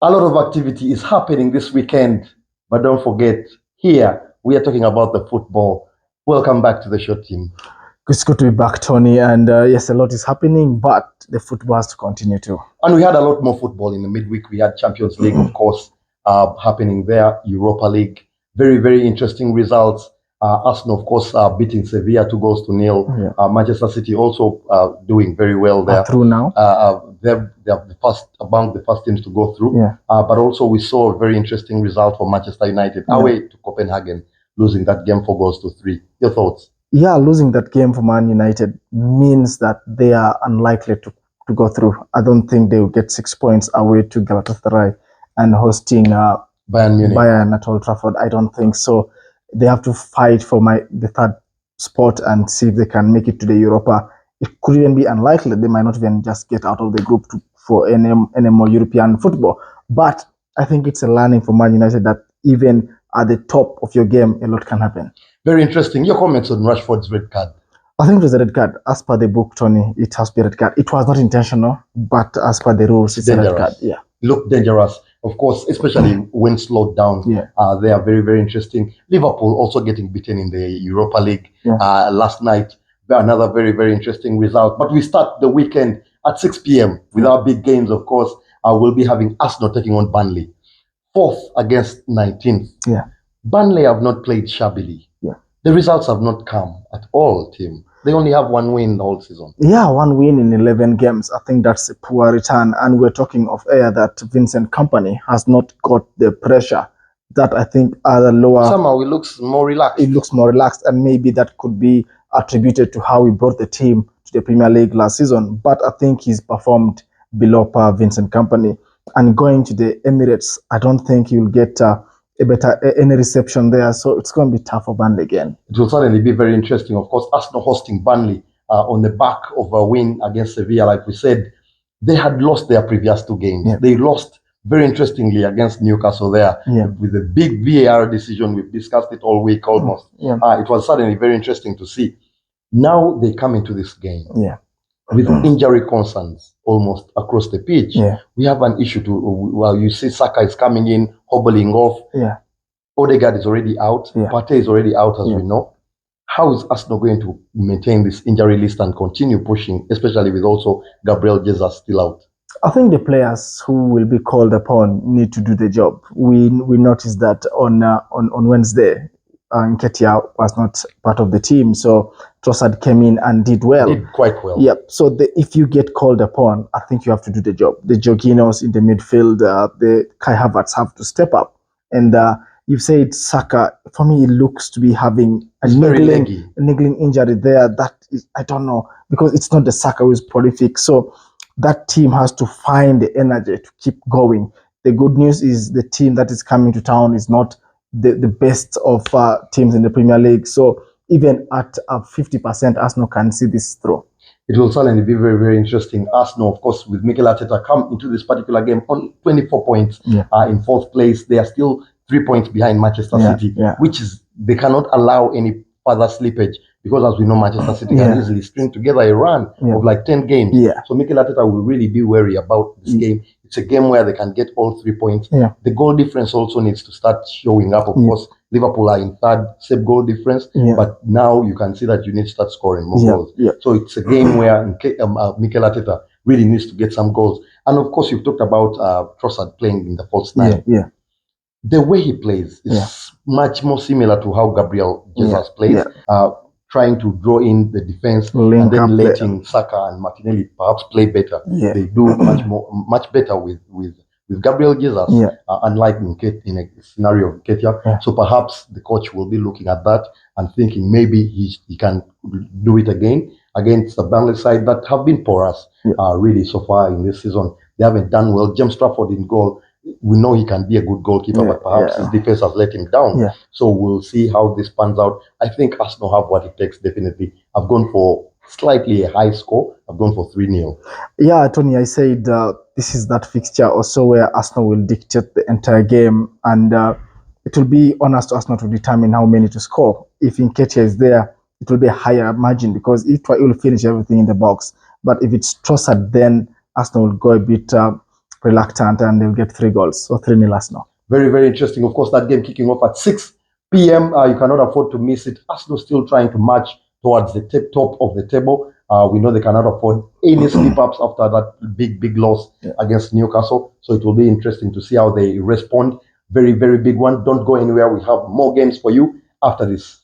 A lot of activity is happening this weekend, but don't forget, here we are talking about the football. Welcome back to the show, team. It's good to be back, Tony. And yes, a lot is happening, but the football has to continue too. And we had a lot more football in the midweek. We had Champions League, of course, happening there, Europa League. Very, very interesting results. Arsenal, of course, beating Sevilla 2-0. Yeah. Manchester City also doing very well there. Through now. They're the first among the first teams to go through. Yeah. But also we saw a very interesting result for Manchester United away to Copenhagen, losing that game 4-3. Your thoughts? Yeah, losing that game for Man United means that they are unlikely to go through. I don't think they will get 6 points away to Galatasaray and hosting Bayern at Old Trafford. I don't think so. They have to fight for the third spot and see if they can make it to the Europa. It could even be unlikely. They might not even just get out of the group for any more European football. But I think it's a learning for Man United that even at the top of your game, a lot can happen. Very interesting. Your comments on Rashford's red card? I think it was a red card. As per the book, Tony, it has to be a red card. It was not intentional, but as per the rules, it's dangerous. A red card. Yeah. Look dangerous, of course, especially when slowed down. Yeah. They are very, very interesting. Liverpool also getting beaten in the Europa League last night. Another very, very interesting result. But we start the weekend at 6 p.m. with our big games, of course. We'll be having Arsenal taking on Burnley. 4th against 19th. Yeah. Burnley have not played shabbily. Yeah. The results have not come at all, team. They only have 1 win the whole season. Yeah, 1 win in 11 games. I think that's a poor return. And we're talking of air that Vincent Kompany has not got the pressure that I think other lower... Somehow it looks more relaxed. It looks more relaxed, and maybe that could be attributed to how he brought the team to the Premier League last season. But I think he's performed below par, Vincent Kompany. And going to the Emirates, I don't think he'll get any reception there. So it's going to be tough for Burnley again. It will certainly be very interesting. Of course, Arsenal hosting Burnley on the back of a win against Sevilla. Like we said, they had lost their previous 2 games. Yeah. They lost, very interestingly, against Newcastle there with a big VAR decision. We've discussed it all week almost. Yeah. It was certainly very interesting to see. Now they come into this game. Yeah. With injury concerns almost across the pitch. Yeah. We have an issue you see Saka is coming in, hobbling off. Yeah. Odegaard is already out. Yeah. Partey is already out, as we know. How is Arsenal going to maintain this injury list and continue pushing, especially with also Gabriel Jesus still out? I think the players who will be called upon need to do the job. We noticed that on Wednesday, Nketiah was not part of the team, so Trossard came in and did well. Did quite well. Yep. So if you get called upon, I think you have to do the job. The Jorginhos in the midfield, the Kai Havertz have to step up. And you've said Saka, for me, it looks to be having a niggling injury there. That is, I don't know, because it's not the Saka who is prolific. So that team has to find the energy to keep going. The good news is the team that is coming to town is not the best of teams in the Premier League. So even at 50%, Arsenal can see this through. It will certainly be very, very interesting. Arsenal, of course, with Mikel Arteta, come into this particular game on 24 points in 4th place. They are still 3 points behind Manchester City, which is, they cannot allow any further slippage, because as we know, Manchester City can easily string together a run of like 10 games. So Mikel Arteta will really be wary about this game. It's a game where they can get all 3 points. The goal difference also needs to start showing up. Of course, Liverpool are in 3rd, same goal difference, but now you can see that you need to start scoring more goals. So it's a game where Mikel Arteta really needs to get some goals. And of course, you've talked about Trossard playing in the false nine. The way he plays is much more similar to how Gabriel Jesus plays. Trying to draw in the defense and then letting Saka and Martinelli perhaps play better. They do much better with Gabriel Jesus, unlike in a scenario of Nketiah. So perhaps the coach will be looking at that and thinking maybe he can do it again against the Burnley side that have been porous really so far in this season. They haven't done well. James Trafford in goal. We know he can be a good goalkeeper, but perhaps his defense has let him down. So we'll see how this pans out. I think Arsenal have what it takes, definitely. I've gone for slightly a high score. I've gone for 3-0. Yeah, Tony, I said this is that fixture also where Arsenal will dictate the entire game, and it will be on us to Arsenal to determine how many to score. If Nketiah is there, it will be a higher margin because it will finish everything in the box. But if it's Trossard, then Arsenal will go a bit reluctant, and they'll get 3 goals. So 3-0 Arsenal. Very, very interesting. Of course, that game kicking off at 6 p.m. You cannot afford to miss it. Arsenal still trying to march towards the top of the table. We know they cannot afford any slip-ups after that big loss against Newcastle. So it will be interesting to see how they respond. Very, very big one. Don't go anywhere. We have more games for you after this.